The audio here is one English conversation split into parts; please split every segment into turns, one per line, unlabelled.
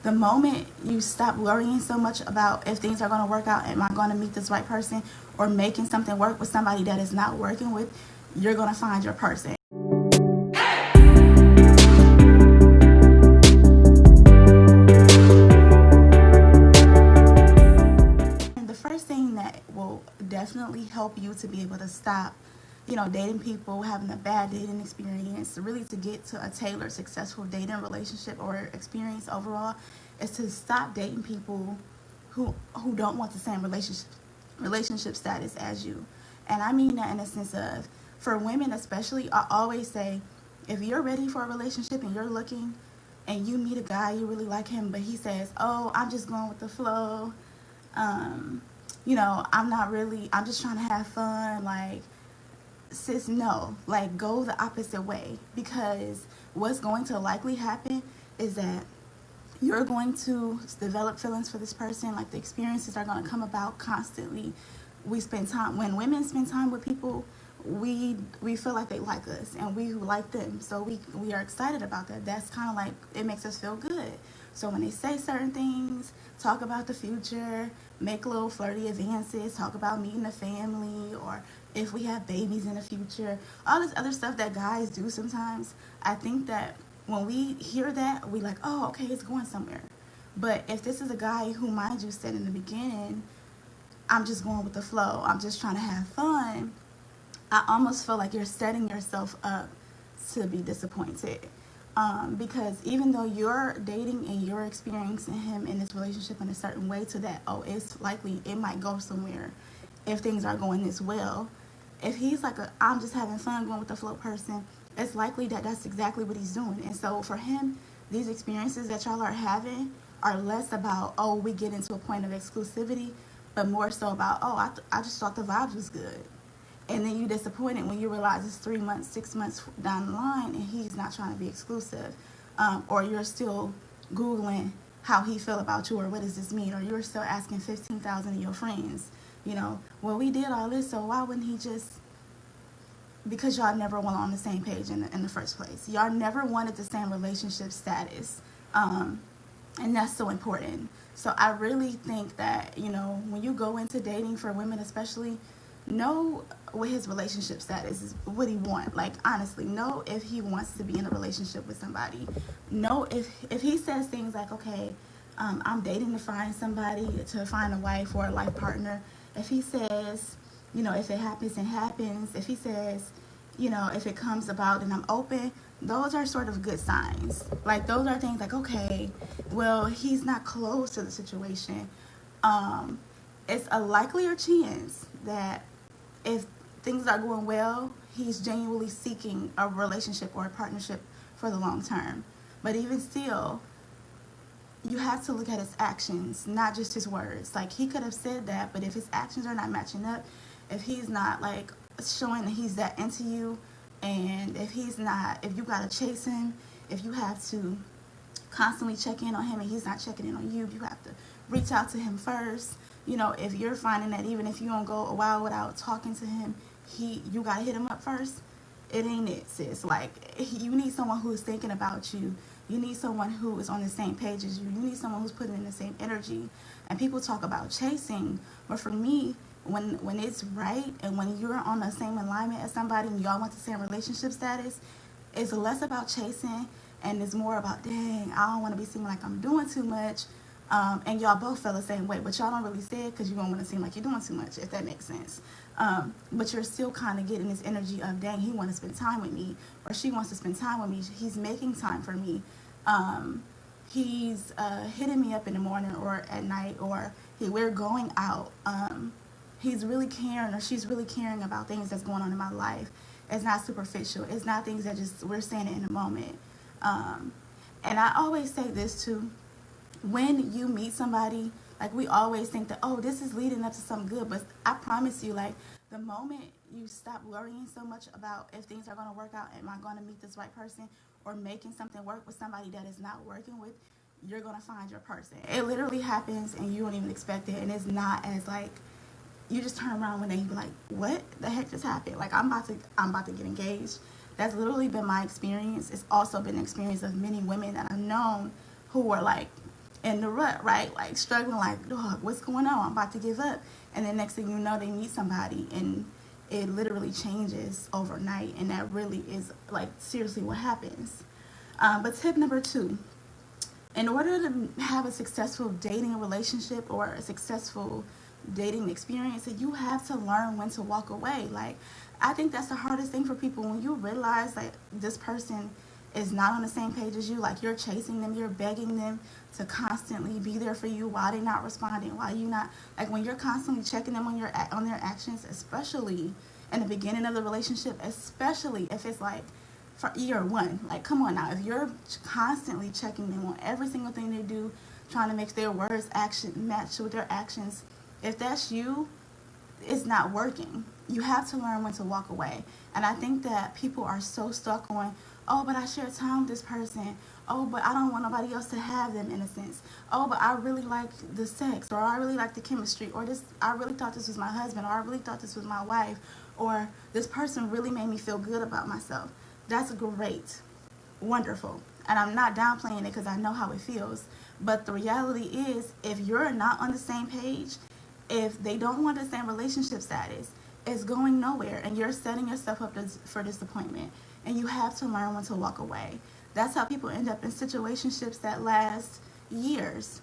The moment you stop worrying so much about if things are going to work out, am I going to meet this right person, or making something work with somebody that is not working with, you're going to find your person. And the first thing that will definitely help you to be able to stop, dating people, having a bad dating experience, really to get to a tailored, successful dating relationship or experience overall, is to stop dating people who don't want the same relationship status as you. And I mean that in a sense of, for women especially, I always say, if you're ready for a relationship and you're looking and you meet a guy, you really like him, but he says, oh, I'm just going with the flow, um, I'm not really, I'm just trying to have fun, like, sis, no, like, go the opposite way, because what's going to likely happen is that you're going to develop feelings for this person. Like, the experiences are going to come about constantly. We spend time, when women spend time with people, we feel like they like us and we like them, so we are excited about that. That's kind of like, it makes us feel good. So when they say certain things, talk about the future, make little flirty advances, talk about meeting a family, or if we have babies in the future, all this other stuff that guys do sometimes, I think that when we hear that, we like, oh, okay, it's going somewhere. But if this is a guy who, mind you, said in the beginning, I'm just going with the flow, I'm just trying to have fun, I almost feel like you're setting yourself up to be disappointed. Because even though you're dating and you're experiencing him in this relationship in a certain way, to that, oh, it's likely it might go somewhere if things are going this well. If he's like I'm just having fun going with the flow person, it's likely that that's exactly what he's doing. And so for him, these experiences that y'all are having are less about, oh, we get into a point of exclusivity, but more so about, oh, I just thought the vibes was good. And then you're disappointed when you realize it's 3 months, 6 months down the line and he's not trying to be exclusive. Or you're still Googling how he feel about you, or what does this mean, or you're still asking 15,000 of your friends, well, we did all this, so why wouldn't he just, because y'all never went on the same page in the first place. Y'all never wanted the same relationship status. And that's so important. So I really think that, when you go into dating, for women especially, know what his relationship status is, what he want. Like, honestly, know if he wants to be in a relationship with somebody. Know if he says things like, okay, I'm dating to find somebody, to find a wife or a life partner. If he says, if it happens, it happens. If he says, if it comes about and I'm open, those are sort of good signs. Like, those are things like, okay, well, he's not close to the situation. It's a likelier chance that if things are going well, he's genuinely seeking a relationship or a partnership for the long term. But even still, you have to look at his actions, not just his words. Like, he could have said that, but if his actions are not matching up, if he's not like showing that he's that into you, and if you gotta chase him, if you have to constantly check in on him and he's not checking in on you, you have to reach out to him first. If you're finding that even if you don't go a while without talking to him, you gotta hit him up first, it ain't it, sis. Like, you need someone who's thinking about you. You need someone who is on the same page as you. You need someone who's putting in the same energy. And people talk about chasing, but for me, when it's right and when you're on the same alignment as somebody and y'all want the same relationship status, it's less about chasing and it's more about, dang, I don't want to be seeming like I'm doing too much. And y'all both feel the same way, but y'all don't really say it because you don't want to seem like you're doing too much, if that makes sense. But you're still kind of getting this energy of, dang, he wants to spend time with me, or she wants to spend time with me. He's making time for me. He's hitting me up in the morning or at night, or we're going out. He's really caring, or she's really caring about things that's going on in my life. It's not superficial. It's not things that just we're saying it in a moment. And I always say this too. When you meet somebody, like, we always think that, oh, this is leading up to something good, but I promise you, like, the moment you stop worrying so much about if things are going to work out, am I going to meet this right person, or making something work with somebody that is not working with, you're going to find your person. It literally happens and you don't even expect it, and it's not as like, you just turn around one day and you be like, what the heck just happened? Like, I'm about to get engaged. That's literally been my experience. It's also been the experience of many women that I've known who were like in the rut, right? Like struggling, like, dog, what's going on? I'm about to give up. And then next thing you know, they meet somebody and it literally changes overnight. And that really is like seriously what happens. But tip number 2, in order to have a successful dating relationship or a successful dating experience, you have to learn when to walk away. Like, I think that's the hardest thing for people, when you realize that this person is not on the same page as you. Like, you're chasing them, you're begging them to constantly be there for you. Why they not responding? Why you not, like, when you're constantly checking them on their actions, especially in the beginning of the relationship, especially if it's like for year 1. Like, come on now, if you're constantly checking them on every single thing they do, trying to make their words action match with their actions, if that's you, it's not working. You have to learn when to walk away. And I think that people are so stuck on, oh, but I share time with this person. Oh, but I don't want nobody else to have them, in a sense. Oh, but I really like the sex, or I really like the chemistry, or this, I really thought this was my husband, or I really thought this was my wife, or this person really made me feel good about myself. That's great. Wonderful. And I'm not downplaying it because I know how it feels. But the reality is, if you're not on the same page, if they don't want the same relationship status, it's going nowhere, and you're setting yourself up for disappointment. And you have to learn when to walk away. That's how people end up in situationships that last years,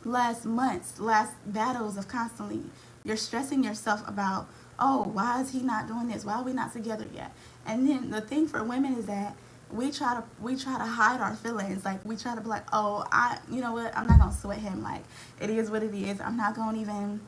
last months, last battles of constantly, you're stressing yourself about, oh, why is he not doing this? Why are we not together yet? And then the thing for women is that we try to hide our feelings. Like, we try to be like, oh, you know what, I'm not gonna sweat him. Like, it is what it is. I'm not gonna even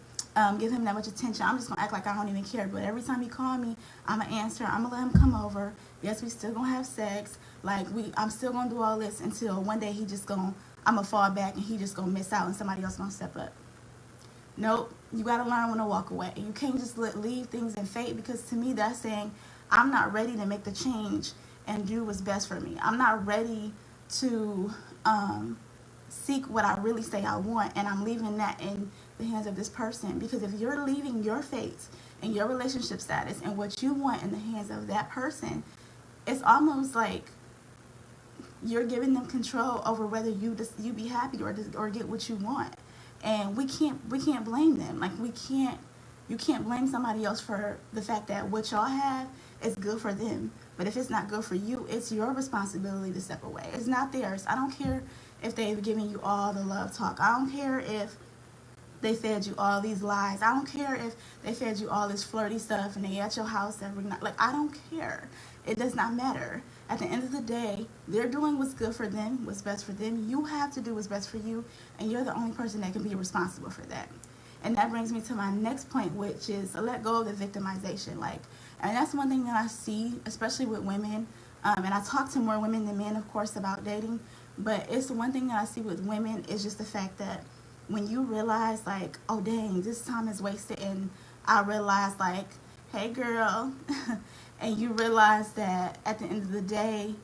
give him that much attention. I'm just gonna act like I don't even care. But every time he call me, I'm gonna answer. I'm gonna let him come over. Yes, we still gonna have sex. Like, I'm still gonna do all this until one day I'm gonna fall back and he just gonna miss out and somebody else gonna step up. Nope. You gotta learn when to walk away. You can't just leave things in fate, because to me that's saying I'm not ready to make the change and do what's best for me. I'm not ready to seek what I really say I want, and I'm leaving that in the hands of this person. Because if you're leaving your fate and your relationship status and what you want in the hands of that person, it's almost like you're giving them control over whether you be happy or get what you want. And we can't blame them. Like, you can't blame somebody else for the fact that what y'all have is good for them. But if it's not good for you, it's your responsibility to step away. It's not theirs. I don't care if they've given you all the love talk. I don't care if they fed you all these lies. I don't care if they fed you all this flirty stuff and they at your house every night. Like, I don't care. It does not matter. At the end of the day, they're doing what's good for them, what's best for them. You have to do what's best for you, and you're the only person that can be responsible for that. And that brings me to my next point, which is let go of the victimization. Like, and that's one thing that I see, especially with women. And I talk to more women than men, of course, about dating. But it's one thing that I see with women is just the fact that when you realize, like, oh, dang, this time is wasted. And I realize, like, hey, girl. And you realize that at the end of the day,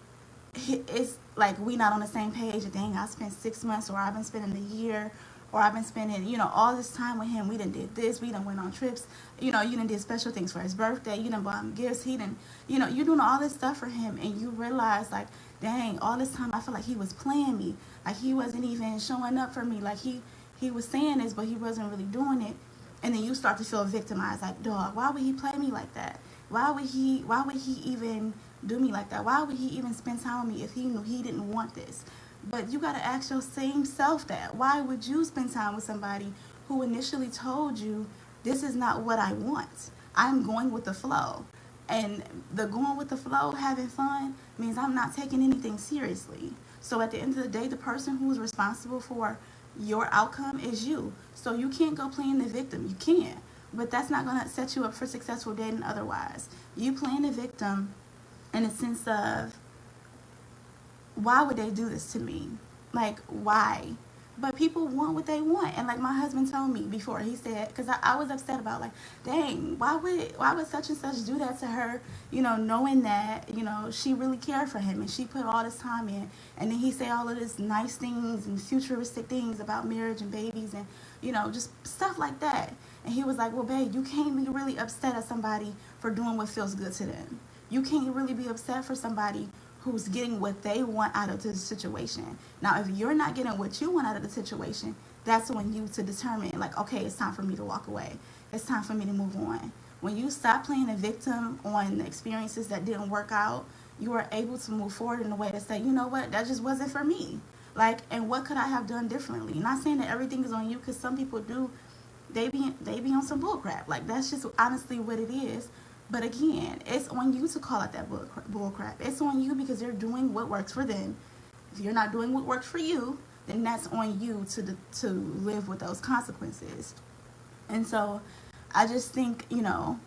it's like we not on the same page. Dang, I spent 6 months, or I've been spending a year, or I've been spending, all this time with him. We done did this. We done went on trips. You done did special things for his birthday. You done bought him gifts. He done, you doing all this stuff for him. And you realize, like, dang, all this time I feel like he was playing me. Like, he wasn't even showing up for me. Like, he was saying this, but he wasn't really doing it. And then you start to feel victimized. Like, dog, why would he play me like that? Why would he even do me like that? Why would he even spend time with me if he knew he didn't want this? But you got to ask your same self that. Why would you spend time with somebody who initially told you, this is not what I want? I'm going with the flow. And the going with the flow, having fun, means I'm not taking anything seriously. So at the end of the day, the person who is responsible for your outcome is you. So you can't go playing the victim. You can't. But that's not going to set you up for successful dating otherwise. You playing the victim in a sense of, why would they do this to me? Like, why? But people want what they want. And like my husband told me before, he said, because I was upset about, like, dang, why would such and such do that to her, knowing that, she really cared for him and she put all this time in. And then he say all of this nice things and futuristic things about marriage and babies and, just stuff like that. And he was like, well, babe, you can't be really upset at somebody for doing what feels good to them. You can't really be upset for somebody who's getting what they want out of the situation. Now, if you're not getting what you want out of the situation, that's on you to determine, like, okay, it's time for me to walk away. It's time for me to move on. When you stop playing the victim on the experiences that didn't work out, you are able to move forward in a way to say, you know what, that just wasn't for me. Like, and what could I have done differently? Not saying that everything is on you, because some people do, they be on some bull crap. Like, that's just honestly what it is. But again, it's on you to call out that bull crap. It's on you because they're doing what works for them. If you're not doing what works for you, then that's on you to live with those consequences. And so I just think, you know,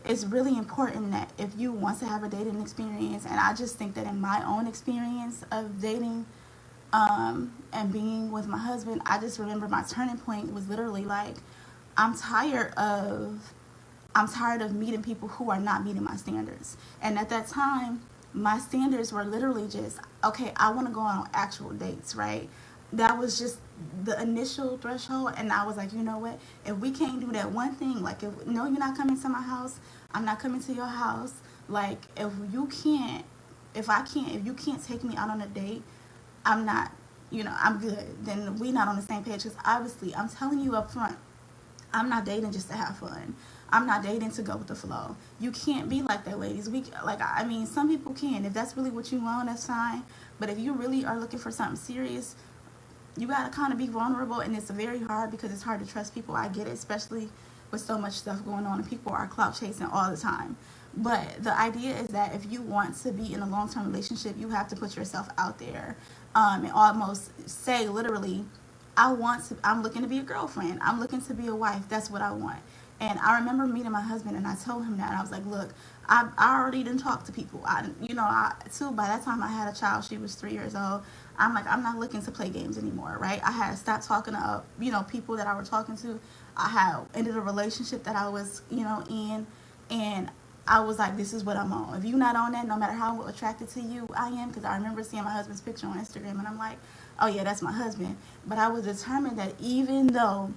it's really important that if you want to have a dating experience, and I just think that in my own experience of dating and being with my husband, I just remember my turning point was literally like, I'm tired of meeting people who are not meeting my standards. And at that time, my standards were literally just, okay, I want to go on actual dates, right? That was just the initial threshold. And I was like, you know what? If we can't do that one thing, like, if no, you're not coming to my house, I'm not coming to your house. Like, if you can't take me out on a date, I'm not, you know, I'm good. Then we not on the same page. Because obviously, I'm telling you up front, I'm not dating just to have fun. I'm not dating to go with the flow. You can't be like that, ladies. I mean, some people can. If that's really what you want, that's fine. But if you really are looking for something serious, you gotta kind of be vulnerable, and it's very hard because it's hard to trust people. I get it, especially with so much stuff going on, and people are clout chasing all the time. But the idea is that if you want to be in a long-term relationship, you have to put yourself out there, and almost say literally, I'm looking to be a girlfriend. I'm looking to be a wife. That's what I want. And I remember meeting my husband, and I told him that, and I was like, look, I already didn't talk to people. By that time I had a child. She was 3 years old. I'm like, I'm not looking to play games anymore, right? I had stopped talking to, people that I were talking to. I had ended a relationship that I was, in, and I was like, this is what I'm on. If you're not on that, no matter how attracted to you I am, because I remember seeing my husband's picture on Instagram, and I'm like, oh yeah, that's my husband. But I was determined that even though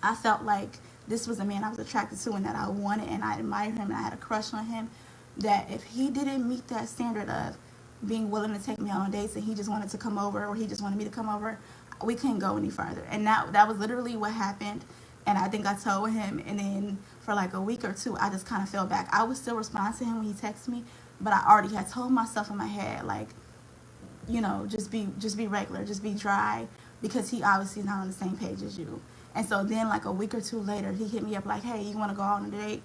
I felt like this was a man I was attracted to and that I wanted and I admired him and I had a crush on him, that if he didn't meet that standard of being willing to take me on dates and he just wanted to come over, or he just wanted me to come over, we couldn't go any further. And that was literally what happened. And I think I told him, and then for like a week or two, I just kind of fell back. I would still respond to him when he texted me, but I already had told myself in my head, like, just be regular, just be dry, because he obviously not on the same page as you. And so then like a week or two later, he hit me up like, hey, you want to go on a date?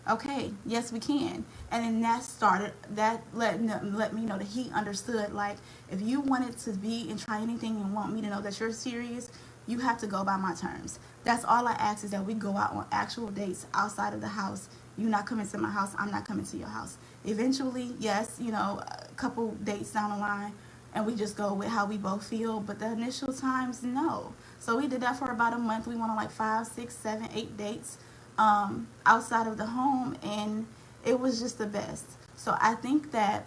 Okay, yes, we can. And then that let me know that he understood, like, if you wanted to be and try anything and want me to know that you're serious, you have to go by my terms. That's all I ask, is that we go out on actual dates outside of the house. You're not coming to my house, I'm not coming to your house. Eventually, yes, a couple dates down the line, and we just go with how we both feel. But the initial times, no. So we did that for about a month. We went on like 5, 6, 7, 8 dates outside of the home, and it was just the best. So I think that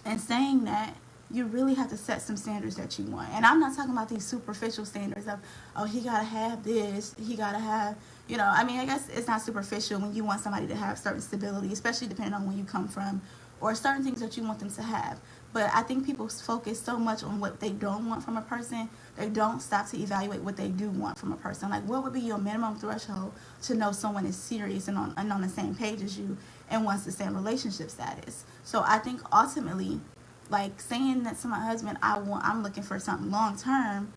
in saying that, you really have to set some standards that you want. And I'm not talking about these superficial standards of, oh, he gotta have this, he gotta have, I guess it's not superficial when you want somebody to have certain stability, especially depending on where you come from, or certain things that you want them to have. But I think people focus so much on what they don't want from a person, they don't stop to evaluate what they do want from a person. Like, what would be your minimum threshold to know someone is serious and on the same page as you and wants the same relationship status? So I think ultimately, like, saying that to my husband, I'm looking for something long term,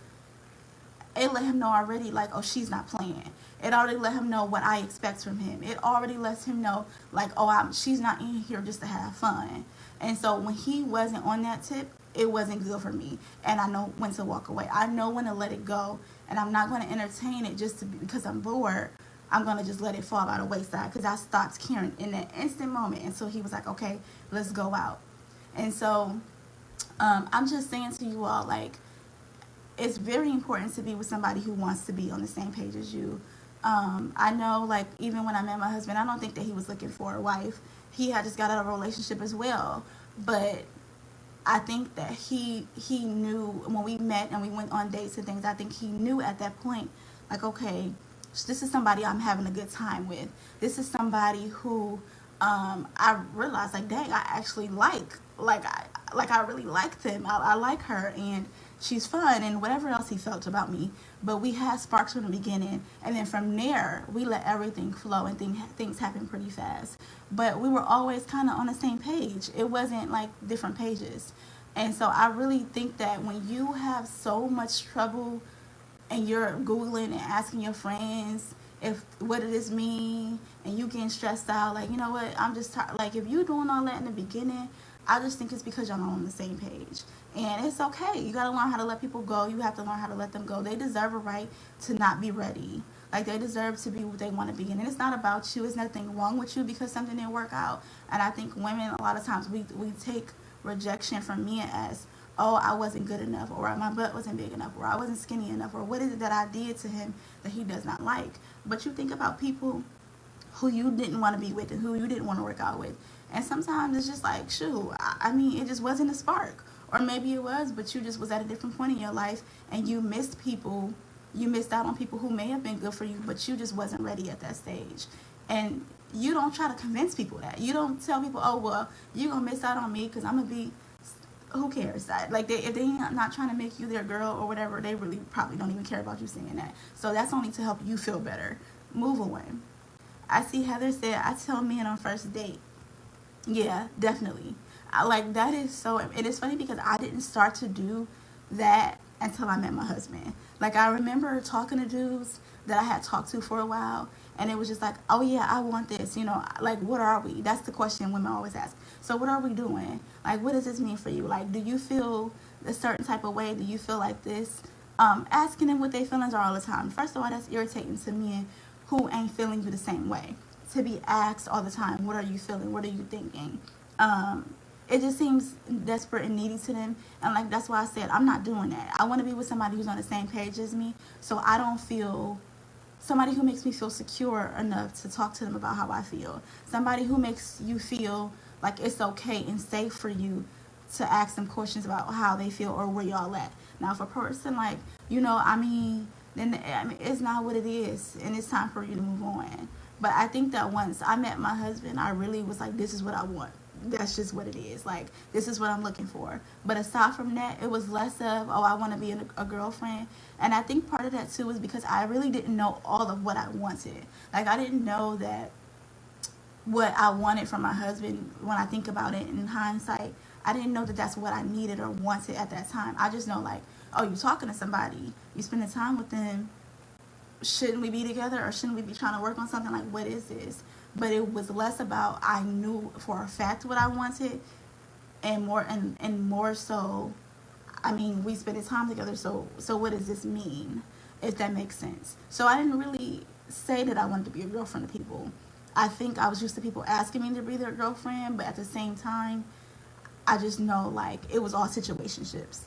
it let him know already, like, oh, she's not playing. It already let him know what I expect from him. It already lets him know, like, oh, she's not in here just to have fun. And so when he wasn't on that tip, it wasn't good for me. And I know when to walk away. I know when to let it go. And I'm not going to entertain it because I'm bored. I'm going to just let it fall by the wayside, because I stopped caring in that instant moment. And so he was like, okay, let's go out. And so I'm just saying to you all, like, it's very important to be with somebody who wants to be on the same page as you. I know, like, even when I met my husband, I don't think that he was looking for a wife. He had just got out of a relationship as well. But I think that he knew when we met and we went on dates and things, I think he knew at that point, like, okay, this is somebody I'm having a good time with. This is somebody who I realized, like, dang, I actually like like I really liked him. I like her, and she's fun, and whatever else he felt about me. But we had sparks from the beginning, and then from there we let everything flow, and things happen pretty fast. But we were always kind of on the same page. It wasn't like different pages. And so I really think that when you have so much trouble and you're Googling and asking your friends if what does this mean, and you getting stressed out, like, you know what, I'm just tired. Like, if you doing all that in the beginning, I just think it's because y'all not on the same page. And it's okay. You got to learn how to let people go. You have to learn how to let them go. They deserve a right to not be ready. Like, they deserve to be what they want to be. And it's not about you. It's nothing wrong with you because something didn't work out. And I think women, a lot of times, we take rejection from men as, oh, I wasn't good enough, or my butt wasn't big enough, or I wasn't skinny enough, or what is it that I did to him that he does not like. But you think about people who you didn't want to be with and who you didn't want to work out with. And sometimes it's just like, shoot, I mean, it just wasn't a spark. Or maybe it was, but you just was at a different point in your life and you missed people. You missed out on people who may have been good for you, but you just wasn't ready at that stage. And you don't try to convince people that. You don't tell people, oh, well, you're going to miss out on me because I'm going to be, who cares? Like, if they're not trying to make you their girl or whatever, they really probably don't even care about you saying that. So that's only to help you feel better. Move away. I see Heather said, I tell men on first date. Yeah, definitely. Like, that is so, it is funny because I didn't start to do that until I met my husband. Like, I remember talking to dudes that I had talked to for a while, and it was just like, oh yeah, I want this, you know, like, what are we? That's the question women always ask. So what are we doing? Like, what does this mean for you? Like, do you feel a certain type of way? Do you feel like this? Asking them what their feelings are all the time. First of all, that's irritating to men who ain't feeling you the same way. To be asked all the time, what are you feeling? What are you thinking? It just seems desperate and needy to them. And like, that's why I said, I'm not doing that. I want to be with somebody who's on the same page as me, so I don't feel, somebody who makes me feel secure enough to talk to them about how I feel. Somebody who makes you feel like it's okay and safe for you to ask them questions about how they feel or where y'all at. Now, if a person, like, you know, then it's not what it is, and it's time for you to move on. But I think that once I met my husband, I really was like, this is what I want. That's just what it is. Like, this is what I'm looking for. But aside from that, it was less of, oh, I want to be a girlfriend. And I think part of that too is because I really didn't know all of what I wanted. Like, I didn't know that what I wanted from my husband, when I think about it in hindsight, I didn't know that that's what I needed or wanted at that time. I just know, like, oh, you're talking to somebody, you spending time with them, shouldn't we be together, or shouldn't we be trying to work on something? Like, what is this? But it was less about, I knew for a fact what I wanted, and more so, I mean, we spending time together, so what does this mean, if that makes sense? So I didn't really say that I wanted to be a girlfriend to people. I think I was used to people asking me to be their girlfriend, but at the same time, I just know, like, it was all situationships.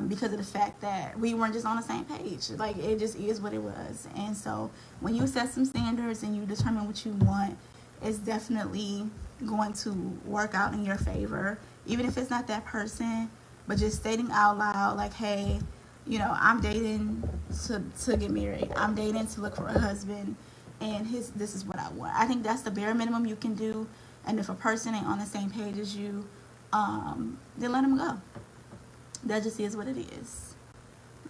Because of the fact that we weren't just on the same page. Like, it just is what it was. And so when you set some standards and you determine what you want, it's definitely going to work out in your favor, even if it's not that person. But just stating out loud, like, hey, you know, I'm dating to get married, I'm dating to look for a husband, and this is what I want. I think that's the bare minimum you can do. And if a person ain't on the same page as you, then let them go. That just is what it is.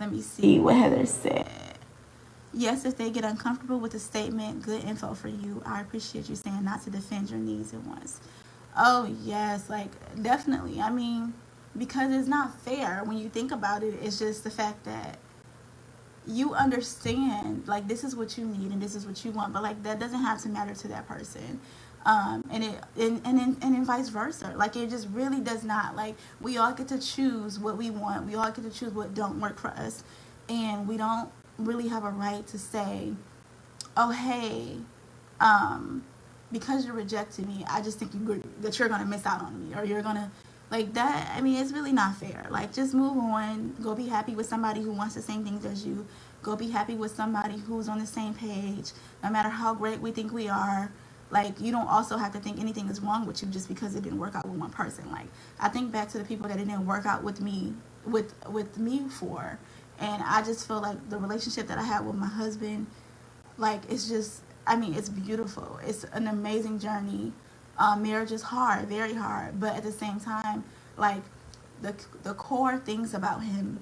Let me see what Heather said. Yes, if they get uncomfortable with the statement, good info for you. I appreciate you saying not to defend your needs at once. Oh, yes, like, definitely. I mean, because it's not fair when you think about it. It's just the fact that you understand, like, this is what you need and this is what you want, but, like, that doesn't have to matter to that person. And vice versa. Like, it just really does not. Like, we all get to choose what we want. We all get to choose what don't work for us, and we don't really have a right to say, oh, hey, because you rejected me, I just think that you're gonna miss out on me, or you're gonna, like, that. I mean, it's really not fair. Like, just move on. Go be happy with somebody who wants the same things as you. Go be happy with somebody who's on the same page. No matter how great we think we are. Like, you don't also have to think anything is wrong with you just because it didn't work out with one person. Like, I think back to the people that it didn't work out with me for, and I just feel like the relationship that I had with my husband, like, it's just, I mean, it's beautiful. It's an amazing journey. Marriage is hard, very hard, but at the same time, like, the core things about him,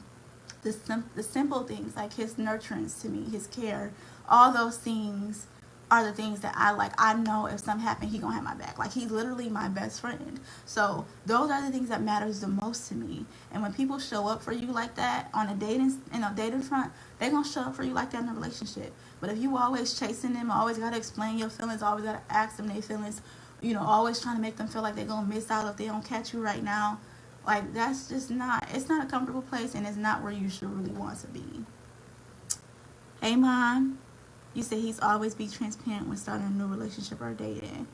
the simple things like his nurturance to me, his care, all those things are the things that I like. I know if something happened, he gonna have my back. Like, he's literally my best friend. So those are the things that matters the most to me. And when people show up for you like that on a dating front, they gonna show up for you like that in a relationship. But if you always chasing them, always gotta explain your feelings, always gotta ask them their feelings, always trying to make them feel like they're gonna miss out if they don't catch you right now, like, that's just not, it's not a comfortable place, and it's not where you should really want to be. Hey, Mom. You said he's always be transparent when starting a new relationship or dating.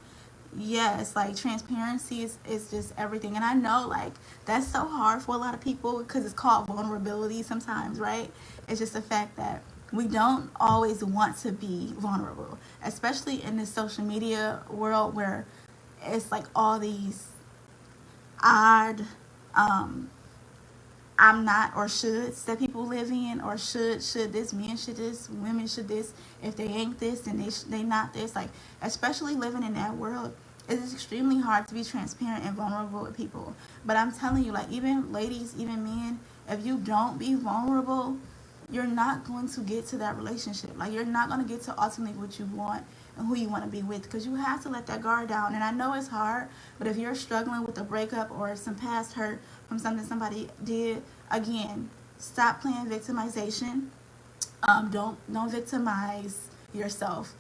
Yes, like, transparency is just everything. And I know, like, that's so hard for a lot of people because it's called vulnerability sometimes, right? It's just the fact that we don't always want to be vulnerable, especially in this social media world where it's like all these odd I'm not or shoulds that people live in, or should this, men should this, women should this. If they ain't this, then they not this. Like, especially living in that world, it is extremely hard to be transparent and vulnerable with people. But I'm telling you, like, even ladies, even men, if you don't be vulnerable, you're not going to get to that relationship. Like, you're not going to get to ultimately what you want and who you want to be with, because you have to let that guard down. And I know it's hard, but if you're struggling with a breakup or some past hurt from something somebody did, again, stop playing victimization. Don't victimize yourself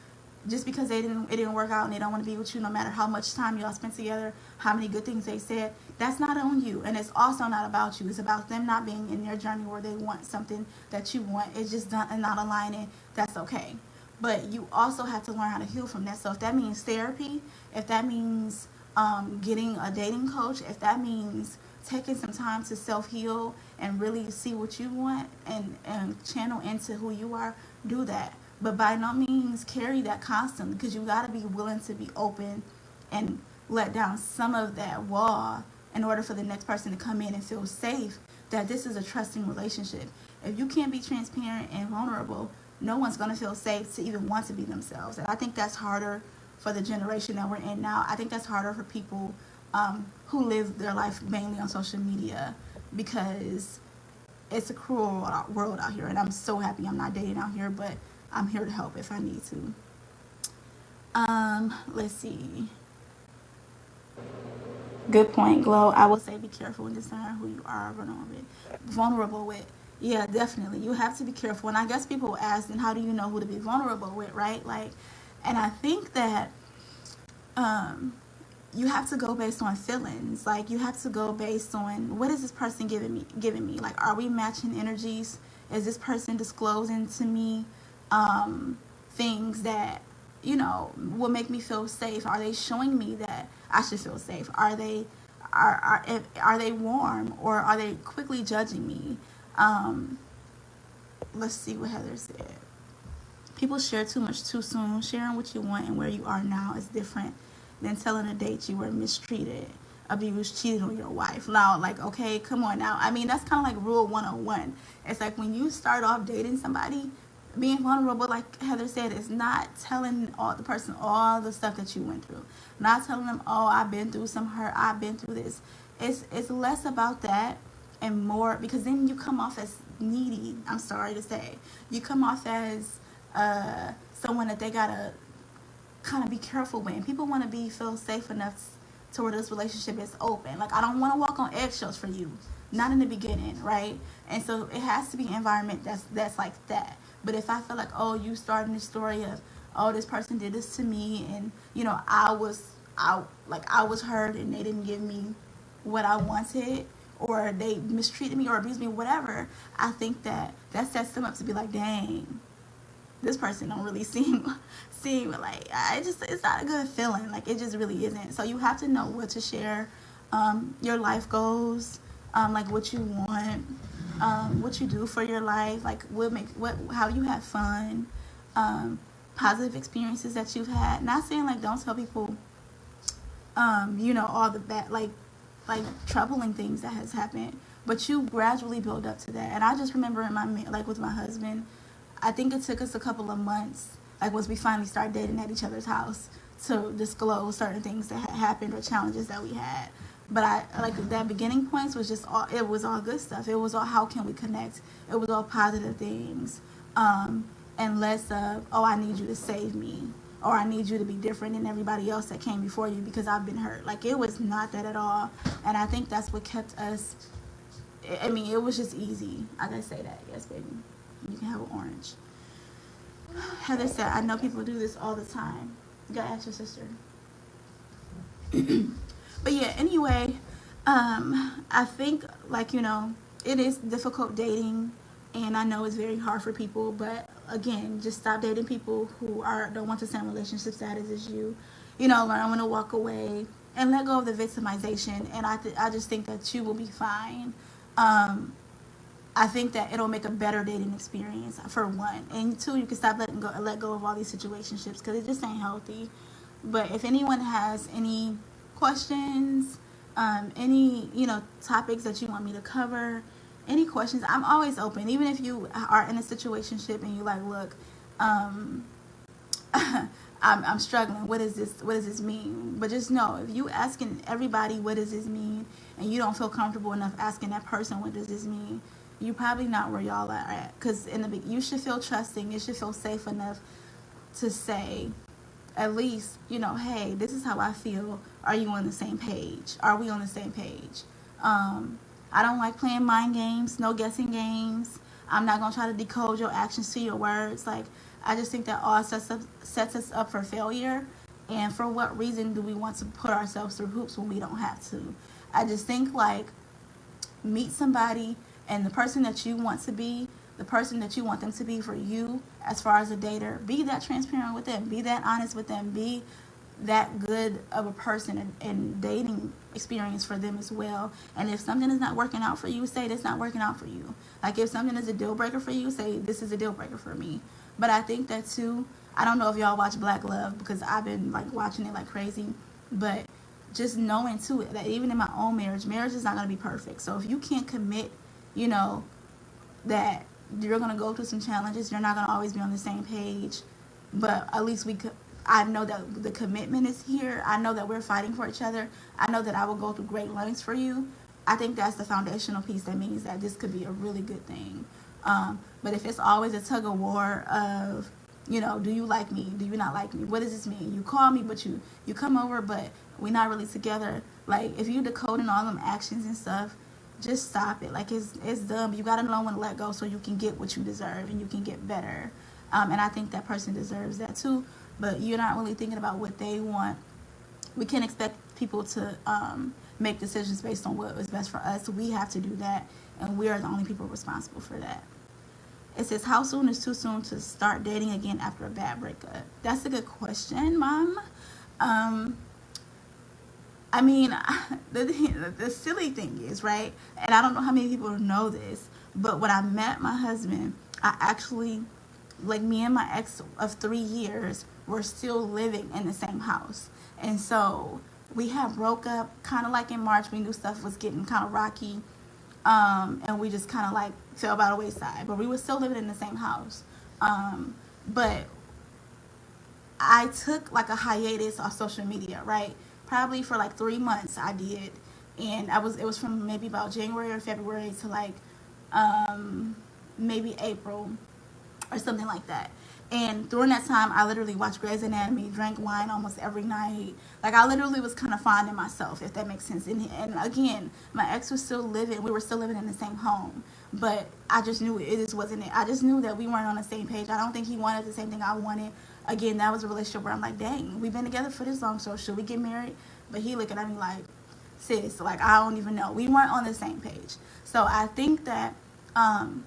just because it didn't work out and they don't want to be with you, no matter how much time y'all spent together, how many good things they said. That's not on you, and it's also not about you. It's about them not being in their journey where they want something that you want. It's just not aligning. That's okay. But you also have to learn how to heal from that. So if that means therapy, if that means getting a dating coach, if that means taking some time to self-heal and really see what you want and channel into who you are, do that. But by no means carry that constantly, because you got to be willing to be open and let down some of that wall in order for the next person to come in and feel safe that this is a trusting relationship. If you can't be transparent and vulnerable, no one's going to feel safe to even want to be themselves. And I think that's harder for the generation that we're in now. I think that's harder for people who live their life mainly on social media, because it's a cruel world out here. And I'm so happy I'm not dating out here, but I'm here to help if I need to. Let's see. Good point, Glow. I will say be careful when deciding who you are vulnerable with. Yeah, definitely. You have to be careful. And I guess people ask, then how do you know who to be vulnerable with, right? Like, and I think that you have to go based on feelings. Like, you have to go based on, what is this person giving me? Like, are we matching energies? Is this person disclosing to me things that will make me feel safe? Are they showing me that I should feel safe? Are they warm, or are they quickly judging me? Let's see what Heather said. People share too much too soon. Sharing what you want and where you are now is different than telling a date you were mistreated, abused, cheated on your wife. Now, like, okay, come on now. I mean, that's kind of like rule 101. It's like, when you start off dating somebody, being vulnerable, like Heather said, is not telling the person all the stuff that you went through. Not telling them, oh, I've been through some hurt, I've been through this. It's less about that and more, because then you come off as needy. I'm sorry to say. You come off as someone that they gotta kind of be careful with. People want to feel safe enough to where this relationship is open. Like, I don't want to walk on eggshells for you. Not in the beginning, right? And so it has to be an environment that's like that. But if I feel like, oh, you starting this story of, oh, this person did this to me, and I was hurt and they didn't give me what I wanted, or they mistreated me or abused me, whatever, I think that sets them up to be like, dang, this person don't really seem like, it's not a good feeling. Like, it just really isn't. So you have to know what to share, your life goals, like what you want, what you do for your life, like how you have fun, positive experiences that you've had. Not saying, like, don't tell people, all the bad, like troubling things that has happened, but you gradually build up to that. And I just remember with my husband, I think it took us a couple of months, like, once we finally started dating at each other's house, to disclose certain things that had happened or challenges that we had. But I like that beginning points was just all, it was all good stuff. It was all how can we connect. It was all positive things, and less of, oh, I need you to save me, or I need you to be different than everybody else that came before you because I've been hurt. Like, it was not that at all. And I think that's what kept us. I mean, it was just easy. I gotta say that. Yes, baby. You can have an orange. Heather said, I know people do this all the time. You gotta ask your sister. But yeah, anyway, I think, like, it is difficult dating, and I know it's very hard for people, but again, just stop dating people who don't want the same relationship status as you. Learn when to walk away and let go of the victimization, and I just think that you will be fine. I think that it'll make a better dating experience, for one, and two, you can stop let go of all these situationships because it just ain't healthy. But if anyone has any questions, any topics that you want me to cover, any questions, I'm always open. Even if you are in a situationship and you like, look, I'm struggling. What does this mean? But just know, if you asking everybody what does this mean, and you don't feel comfortable enough asking that person what does this mean, you're probably not where y'all are at. Because you should feel trusting. You should feel safe enough to say, at least, hey, this is how I feel. Are you on the same page? Are we on the same page? I don't like playing mind games, no guessing games. I'm not going to try to decode your actions to your words. Like, I just think that all sets us up for failure. And for what reason do we want to put ourselves through hoops when we don't have to? I just think, like, meet somebody, and the person that you want to be, the person that you want them to be for you as far as a dater, be that transparent with them, be that honest with them, be that good of a person and dating experience for them as well. And if something is not working out for you, say it's not working out for you. Like, if something is a deal breaker for you, say this is a deal breaker for me. But I think that too, I don't know if y'all watch Black Love, because I've been like watching it like crazy, but just knowing too that even in my own marriage is not going to be perfect. So if you can't commit, that you're going to go through some challenges, you're not going to always be on the same page, but at least I know that the commitment is here. I know that we're fighting for each other. I know that I will go through great lengths for you. I think that's the foundational piece that means that this could be a really good thing. But if it's always a tug of war of, do you like me? Do you not like me? What does this mean? You call me, but you come over, but we're not really together. Like, if you decoding all them actions and stuff, just stop it. Like, it's dumb. You got to know when to let go so you can get what you deserve and you can get better. And I think that person deserves that too. But you're not really thinking about what they want. We can't expect people to make decisions based on what is best for us. We have to do that, and we are the only people responsible for that. It says, how soon is too soon to start dating again after a bad breakup? That's a good question, Mom. I mean, the silly thing is, right, and I don't know how many people know this, but when I met my husband, I actually, like, me and my ex of 3 years were still living in the same house. And so we had broke up kind of like in March. We knew stuff was getting kind of rocky, and we just kind of like fell by the wayside. But we were still living in the same house. But I took like a hiatus off social media, right? Probably for like 3 months I did. And it was from maybe about January or February to like maybe April or something like that. And during that time, I literally watched Grey's Anatomy, drank wine almost every night. Like, I literally was kind of finding myself, if that makes sense. And again, my ex was still living. We were still living in the same home. But I just knew it just wasn't it. I just knew that we weren't on the same page. I don't think he wanted the same thing I wanted. Again, that was a relationship where I'm like, dang, we've been together for this long, so should we get married? But he looking at me like, sis, like, I don't even know. We weren't on the same page. So I think that and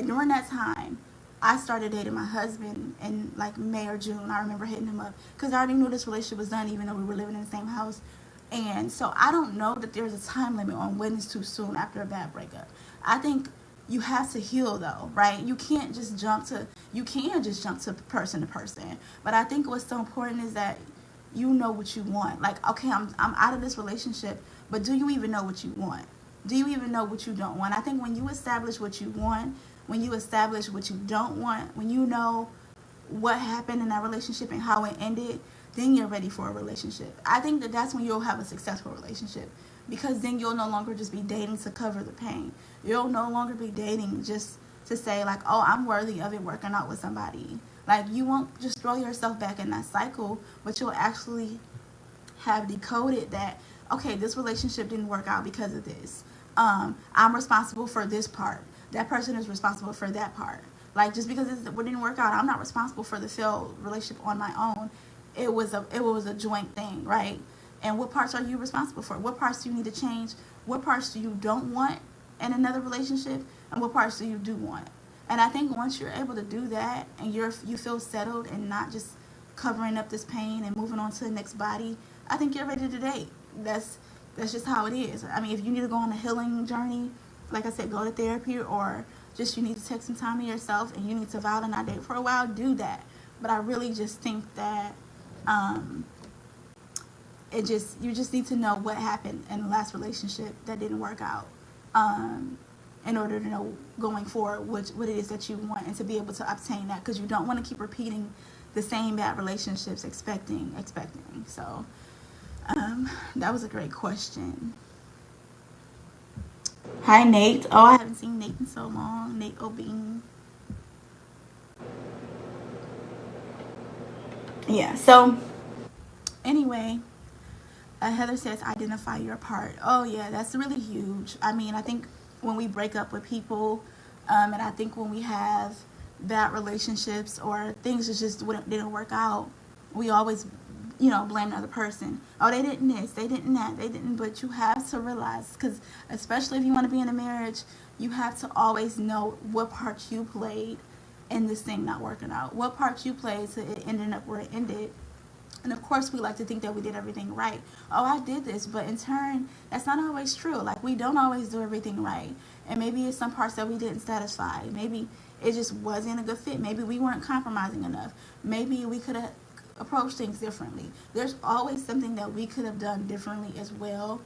during that time, I started dating my husband in like May or June. I remember hitting him up because I already knew this relationship was done, even though we were living in the same house. And so I don't know that there's a time limit on when it's too soon after a bad breakup. I think you have to heal, though, right? You can just jump to person to person. But I think what's so important is that you know what you want. Like, okay, I'm out of this relationship, but do you even know what you want? Do you even know what you don't want? I think when you establish what you want, when you establish what you don't want, when you know what happened in that relationship and how it ended, then you're ready for a relationship. I think that that's when you'll have a successful relationship, because then you'll no longer just be dating to cover the pain. You'll no longer be dating just to say like, oh, I'm worthy of it working out with somebody. Like, you won't just throw yourself back in that cycle, but you'll actually have decoded that, okay, this relationship didn't work out because of this. I'm responsible for this part. That person is responsible for that part. Like, just because it didn't work out, I'm not responsible for the failed relationship on my own. It was a joint thing, right? And what parts are you responsible for? What parts do you need to change? What parts do you don't want in another relationship? And what parts do you do want? And I think once you're able to do that, and you feel settled and not just covering up this pain and moving on to the next body, I think you're ready to date. That's just how it is. I mean, if you need to go on a healing journey, like I said, go to therapy, or just you need to take some time to yourself and you need to vow to not date for a while, do that. But I really just think that you just need to know what happened in the last relationship that didn't work out, in order to know going forward what it is that you want, and to be able to obtain that, because you don't want to keep repeating the same bad relationships expecting. So that was a great question. Hi, Nate. Oh, I haven't seen Nate in so long. Nate O'Bean. Yeah, so anyway, Heather says identify your part. Oh yeah, that's really huge. I mean, I think when we break up with people, and I think when we have bad relationships or things that just didn't work out, we always, blame the other person. Oh, they didn't this, they didn't that, they didn't. But you have to realize, because especially if you want to be in a marriage, you have to always know what part you played in this thing not working out. What part you played to it ending up where it ended. And of course, we like to think that we did everything right. Oh, I did this, but in turn, that's not always true. Like, we don't always do everything right. And maybe it's some parts that we didn't satisfy. Maybe it just wasn't a good fit. Maybe we weren't compromising enough. Maybe we could have approached things differently. There's always something that we could have done differently as well,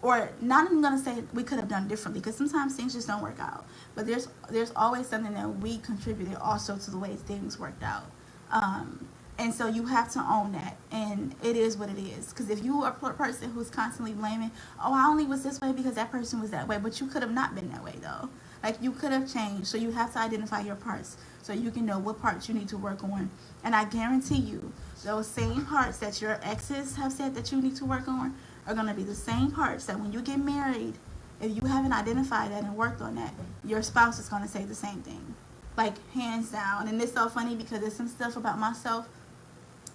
or not even going to say we could have done differently, because sometimes things just don't work out. But there's always something that we contributed also to the way things worked out. And so you have to own that, and it is what it is. Because if you are a person who's constantly blaming, oh, I only was this way because that person was that way, but you could have not been that way though. Like, you could have changed. So you have to identify your parts so you can know what parts you need to work on. And I guarantee you, those same parts that your exes have said that you need to work on are going to be the same parts that when you get married, if you haven't identified that and worked on that, your spouse is going to say the same thing. Like, hands down. And it's so funny because there's some stuff about myself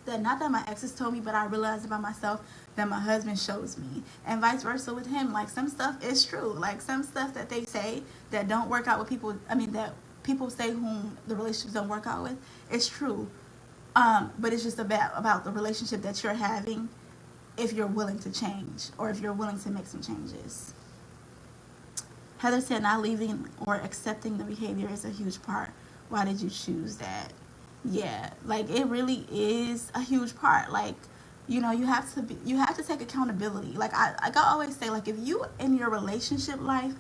that, not that my exes told me, but I realized about myself that my husband shows me, and vice versa with him. Like, some stuff is true. Like, some stuff that they say that don't work out with people, that people say whom the relationships don't work out with, it's true. But it's just about the relationship that you're having, if you're willing to change, or if you're willing to make some changes. Heather said not leaving or accepting the behavior is a huge part. Why did you choose that? Yeah, like, it really is a huge part. Like, you have to take accountability. Like I always say, like, if you in your relationship life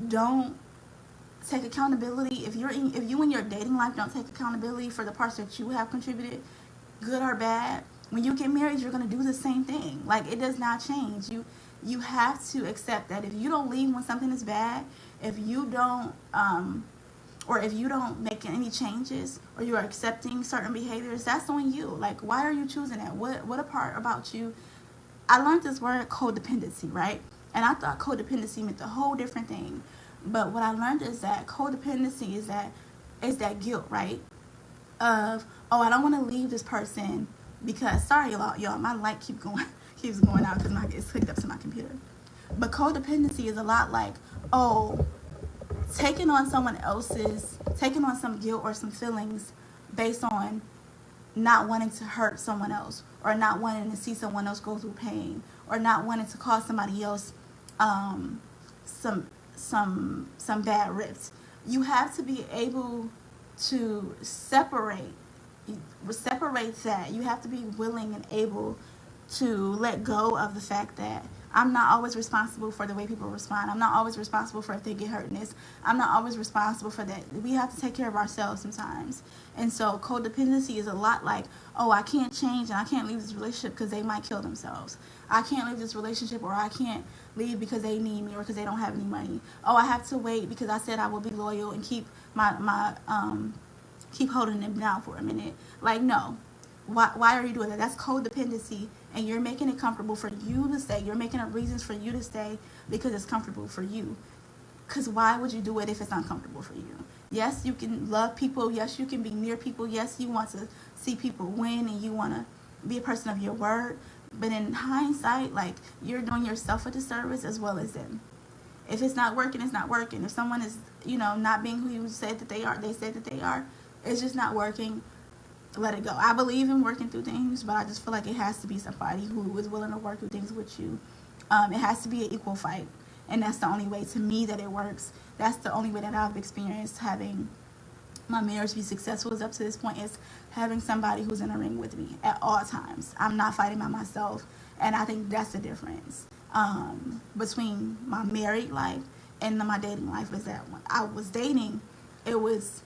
don't take accountability, if you in your dating life don't take accountability for the parts that you have contributed, good or bad, when you get married, you're going to do the same thing. Like, it does not change. You have to accept that if you don't leave when something is bad, if you don't or if you don't make any changes, or you're accepting certain behaviors, that's on you. Like, why are you choosing that? What a part about you? I learned this word codependency, right? And I thought codependency meant a whole different thing. But what I learned is that codependency is that guilt, right? Of, oh, I don't want to leave this person because, sorry y'all, my light keeps going out because it's hooked up to my computer. But codependency is a lot like, oh, taking on some guilt or some feelings based on not wanting to hurt someone else, or not wanting to see someone else go through pain, or not wanting to cause somebody else some bad rips. You have to be able to separate that. You have to be willing and able to let go of the fact that I'm not always responsible for the way people respond. I'm not always responsible for if they get hurt in this. I'm not always responsible for that. We have to take care of ourselves sometimes. And so codependency is a lot like, oh, I can't change and I can't leave this relationship because they might kill themselves. I can't leave this relationship, or I can't leave because they need me or because they don't have any money. Oh, I have to wait because I said I will be loyal and keep keep holding them down for a minute. Like, no. Why are you doing that? That's codependency, and you're making it comfortable for you to stay. You're making up reasons for you to stay because it's comfortable for you. Because why would you do it if it's uncomfortable for you? Yes, you can love people. Yes, you can be near people. Yes, you want to see people win and you want to be a person of your word. But in hindsight, like, you're doing yourself a disservice as well as them. If it's not working, it's not working. If someone is, not being who you said that they are, it's just not working. Let it go. I believe in working through things, but I just feel like it has to be somebody who is willing to work through things with you. It has to be an equal fight, and that's the only way to me that it works. That's the only way that I've experienced having my marriage be successful is up to this point, is having somebody who's in a ring with me at all times. I'm not fighting by myself, and I think that's the difference between my married life and my dating life. Is that when I was dating, it was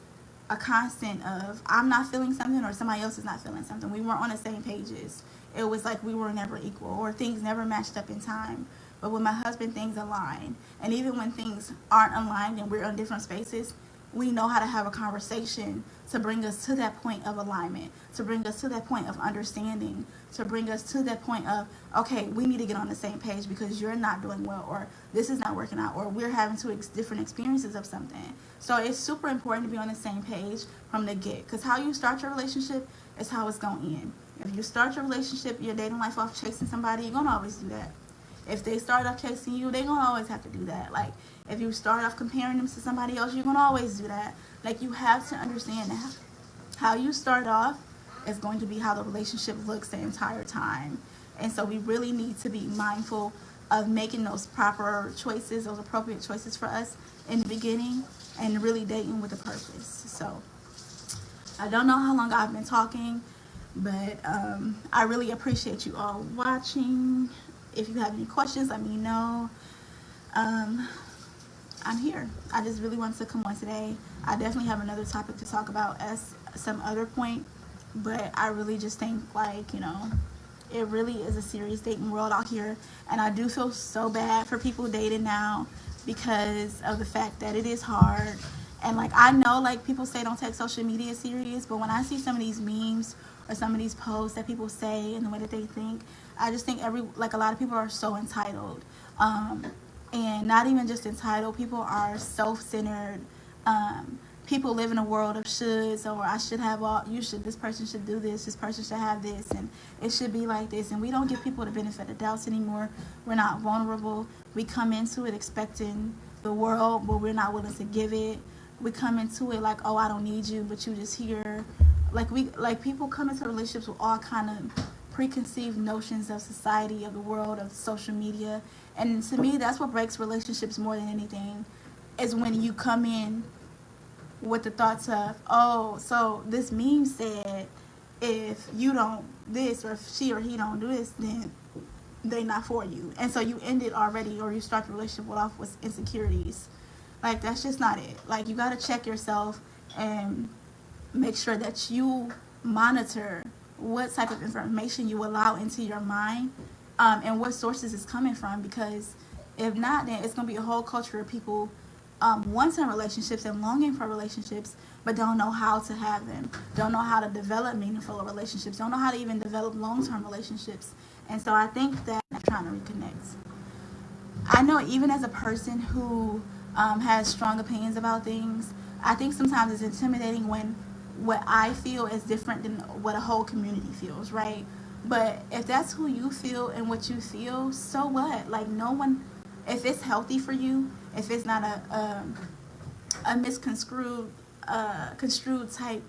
a constant of I'm not feeling something or somebody else is not feeling something. We weren't on the same pages. It was like we were never equal, or things never matched up in time. But with my husband, things align. And even when things aren't aligned and we're in different spaces, we know how to have a conversation to bring us to that point of alignment, to bring us to that point of understanding, to bring us to that point of, okay, we need to get on the same page because you're not doing well, or this is not working out, or we're having two different experiences of something. So it's super important to be on the same page from the get, because how you start your relationship is how it's going to end. If you start your relationship, your dating life off chasing somebody, you're going to always do that. If they start off chasing you, they're going to always have to do that. Like, if you start off comparing them to somebody else, you're going to always do that. Like, you have to understand that how you start off is going to be how the relationship looks the entire time. And so we really need to be mindful of making those proper choices, those appropriate choices for us in the beginning, and really dating with a purpose. So I don't know how long I've been talking, but I really appreciate you all watching. If you have any questions, let me know. I'm here. I just really wanted to come on today. I definitely have another topic to talk about at some other point, but I really just think, like, it really is a serious dating world out here, and I do feel so bad for people dating now because of the fact that it is hard. And, like, I know, like, people say don't take social media serious, but when I see some of these memes or some of these posts that people say and the way that they think, I just think a lot of people are so entitled. And not even just entitled, people are self-centered. People live in a world of shoulds, or I should have all, this person should do this person should have this, and it should be like this. And we don't give people the benefit of doubts anymore. We're not vulnerable. We come into it expecting the world, but we're not willing to give it. We come into it like, oh, I don't need you, but you just here. Like people come into relationships with all kind of preconceived notions of society, of the world, of social media. And to me, that's what breaks relationships more than anything, is when you come in with the thoughts of, oh, so this meme said if you don't this, or if she or he don't do this, then they not for you. And so you end it already, or you start the relationship off with insecurities. Like, that's just not it. Like, you got to check yourself and make sure that you monitor what type of information you allow into your mind, and what sources it's coming from. Because if not, then it's going to be a whole culture of people wanting relationships and longing for relationships, but don't know how to have them, don't know how to develop meaningful relationships, don't know how to even develop long-term relationships. And so I think that I'm trying to reconnect. I know, even as a person who has strong opinions about things, I think sometimes it's intimidating when what I feel is different than what a whole community feels, right? But if that's who you feel and what you feel, so what? Like, no one, if it's healthy for you, if it's not a misconstrued construed type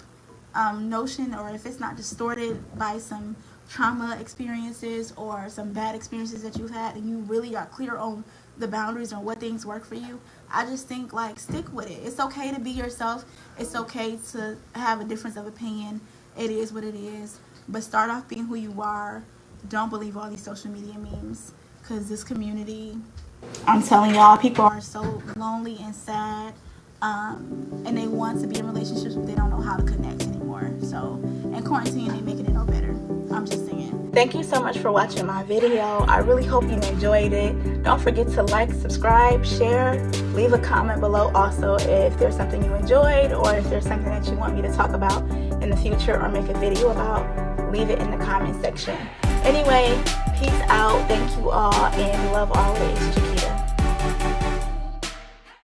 notion, or if it's not distorted by some trauma experiences or some bad experiences that you've had, and you really are clear on the boundaries and what things work for you, I just think, like, stick with it. It's okay to be yourself. It's okay to have a difference of opinion. It is what it is. But start off being who you are. Don't believe all these social media memes, because this community, I'm telling y'all, people are so lonely and sad, and they want to be in relationships, but they don't know how to connect anymore. So, and quarantine ain't making it no better. I'm just saying. Thank you so much for watching my video. I really hope you enjoyed it. Don't forget to like, subscribe, share, leave a comment below also if there's something you enjoyed, or if there's something that you want me to talk about in the future or make a video about. Leave it in the comment section. Anyway, peace out. Thank you all, and love always.